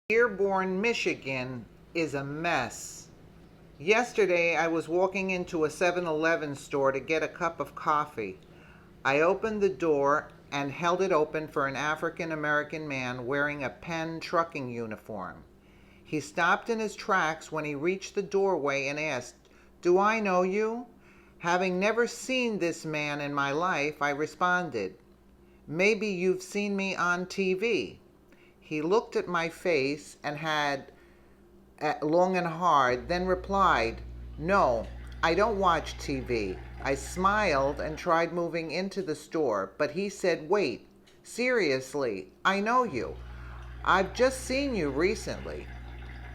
Dearborn, Michigan is a mess. Yesterday I was walking into a 7-Eleven store to get a cup of coffee. I opened the door and held it open for an African American man wearing a Penn trucking uniform. He stopped in his tracks when he reached the doorway and asked, "Do I know you?" Having never seen this man in my life, I responded, "Maybe you've seen me on TV." He looked at my face and had long and hard, then replied, "No, I don't watch TV." I smiled and tried moving into the store, but he said, "Wait, seriously, I know you. I've just seen you recently."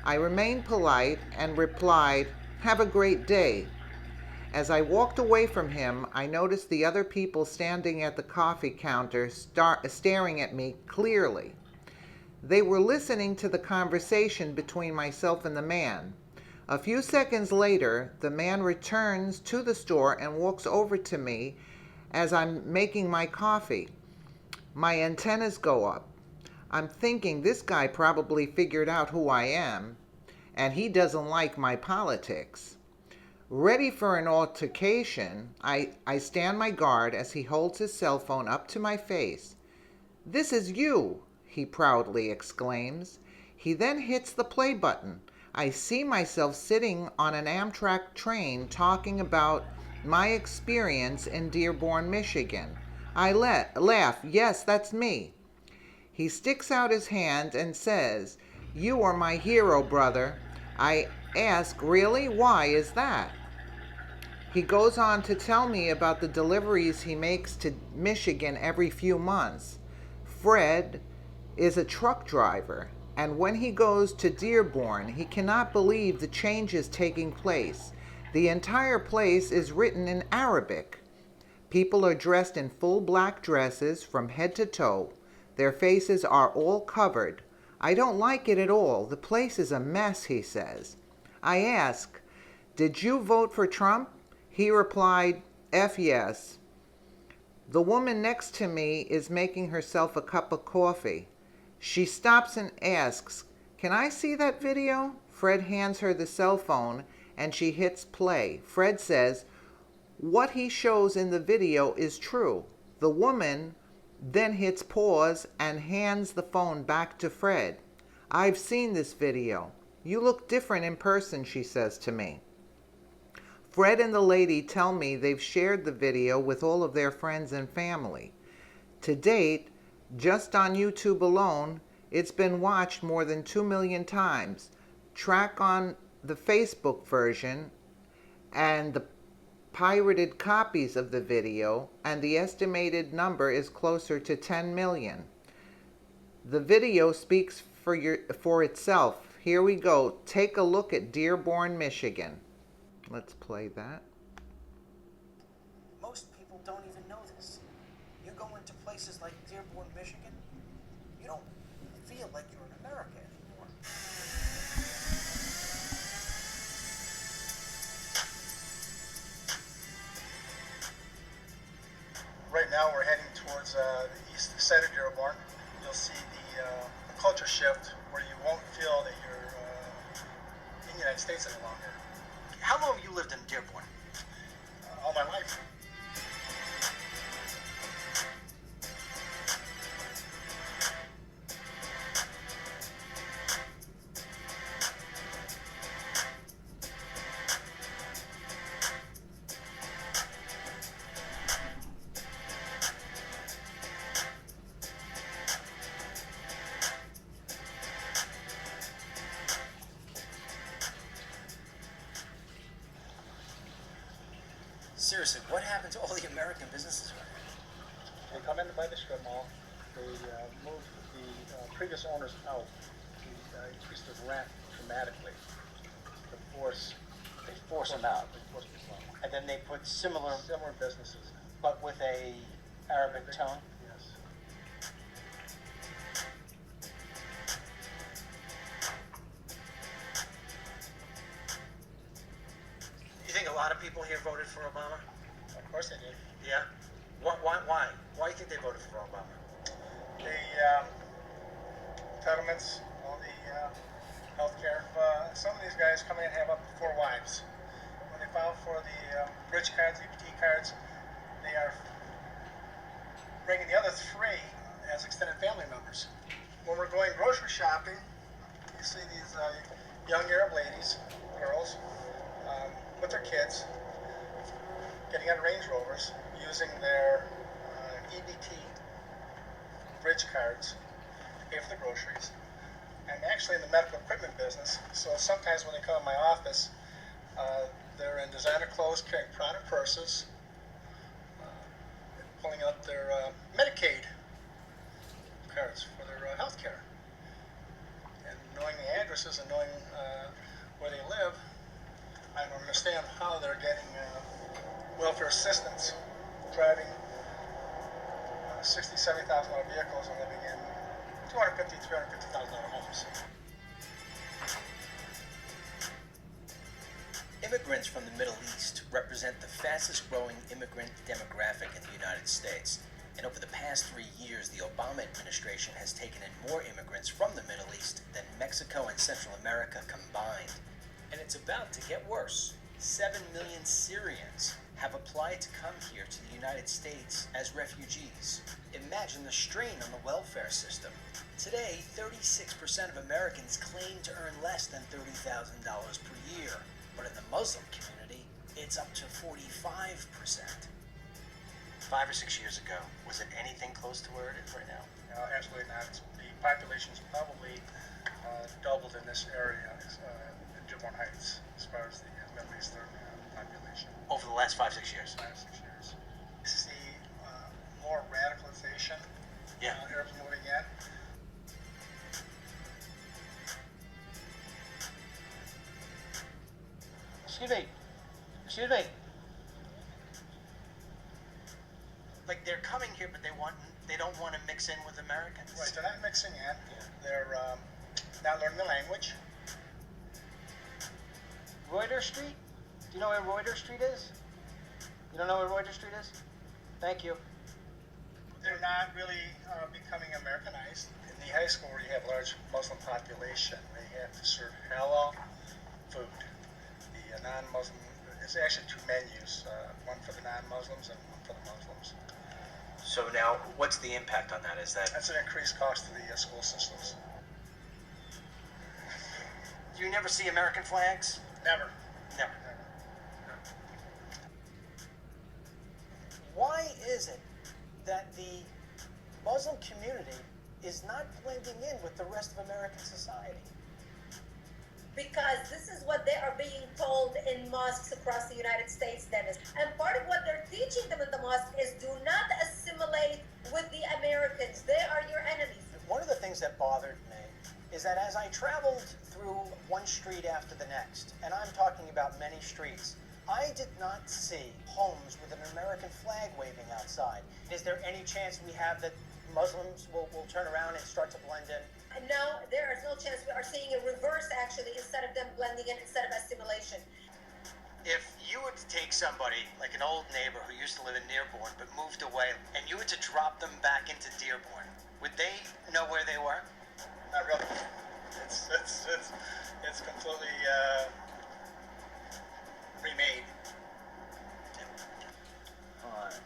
I remained polite and replied, "Have a great day." As I walked away from him, I noticed the other people standing at the coffee counter staring at me clearly. They were listening to the conversation between myself and the man. A few seconds later, the man returns to the store and walks over to me as I'm making my coffee. My antennas go up. I'm thinking this guy probably figured out who I am, and he doesn't like my politics. Ready for an altercation, I stand my guard as he holds his cell phone up to my face. "This is you," he proudly exclaims. He then hits the play button. I see myself sitting on an Amtrak train talking about my experience in Dearborn, Michigan. I laugh, "Yes, that's me." He sticks out his hand and says, "You are my hero, brother." I ask, "Really? Why is that?" He goes on to tell me about the deliveries he makes to Michigan every few months. Fred is a truck driver, and when he goes to Dearborn, he cannot believe the changes taking place. The entire place is written in Arabic. People are dressed in full black dresses from head to toe. Their faces are all covered. I don't like it at all. The place is a mess, he says. I ask, "Did you vote for Trump?" He replied, "F yes." The woman next to me is making herself a cup of coffee. She stops and asks, "Can I see that video?" Fred hands her the cell phone and she hits play. Fred says, "What he shows in the video is true." The woman then hits pause and hands the phone back to Fred. "I've seen this video. You look different in person," she says to me. Fred and the lady tell me they've shared the video with all of their friends and family. To date, just on YouTube alone, it's been watched more than 2 million times. Track on the Facebook version and the pirated copies of the video, and the estimated number is closer to 10 million. The video speaks for itself. Here we go. Take a look at Dearborn, Michigan. Let's play that. Most people don't even know this. You go into places like Dearborn, Michigan, you don't feel like you're in America anymore. Right now we're heading towards the east side of Dearborn. You'll see the culture shift where you won't feel that you're in the United States any longer. How long have you lived in Dearborn? All my life. Seriously, what happened to all the American businesses right They come in by the strip mall. They moved the previous owners out. They increased the rent dramatically. They force them out. They force people out. And then they put similar, Similar businesses. but with a Arabic tone? Yes. You think a lot of people here voted for Obama? Of course they did. Yeah? Why? Why do you think they voted for Obama? The entitlements, all the shopping, you see these young Arab ladies, girls, with their kids, getting on Range Rovers, using their EBT bridge cards to pay for the groceries. I'm actually in the medical equipment business, so sometimes when they come in my office, they're in designer clothes, carrying product purses, pulling out their Medicaid cards for their health care. And knowing the addresses and knowing where they live, I don't understand how they're getting welfare assistance, driving $60,000, $70,000 vehicles and living in $250,000, $350,000 homes. Immigrants from the Middle East represent the fastest growing immigrant demographic in the United States. And over the past 3 years, the Obama administration has taken in more immigrants from the Middle East than Mexico and Central America combined. And it's about to get worse. 7 million Syrians have applied to come here to the United States as refugees. Imagine the strain on the welfare system. Today, 36% of Americans claim to earn less than $30,000 per year. But in the Muslim community, it's up to 45%. 5 or 6 years ago, was it anything close to where it is right now? No, absolutely not. The population's probably doubled in this area in Dearborn Heights as far as the Middle Eastern population. Over the last 5, 6 years? 5 or 6 years. You see more radicalization. Yeah. Arabs moving in. Excuse me. Like they're coming here, but they don't want to mix in with Americans. Right, they're not mixing in. They're not learning the language. Reuters Street? Do you know where Reuters Street is? You don't know where Reuters Street is? Thank you. They're not really becoming Americanized. In the high school where you have a large Muslim population, they have to serve halal food. The non-Muslim, it's actually 2 menus, one for the non-Muslims and one for the Muslims. So now, what's the impact on that? Is that That's an increased cost to the school systems. do you never see American flags? Never. Never. Never. Why is it that the Muslim community is not blending in with the rest of American society? Because this is what they are being told in mosques across the United States, Dennis. And part of what they're teaching them in the mosque is do not assimilate with the Americans. They are your enemies. One of the things that bothered me is that as I traveled through one street after the next, and I'm talking about many streets, I did not see homes with an American flag waving outside. Is there any chance we have that Muslims will turn around and start to blend in? No, there is no chance. We are seeing a reverse, actually, instead of them blending in, instead of assimilation. If you were to take somebody, like an old neighbor who used to live in Dearborn but moved away, and you were to drop them back into Dearborn, would they know where they were? Not really. It's completely remade. Alright.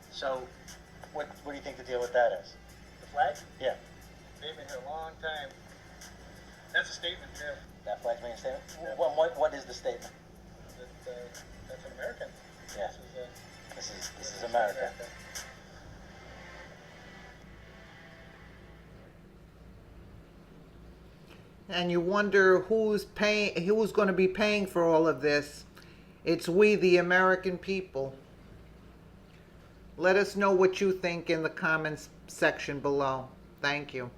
So, what do you think the deal with that is? The flag? Yeah, They've been here a long time. That's a statement, too. that flag's making a statement? Yeah. What is the statement? That's an American. Yeah. This This is America. And you wonder who's going to be paying for all of this. It's we, the American people. Let us know what you think in the comments section below. Thank you.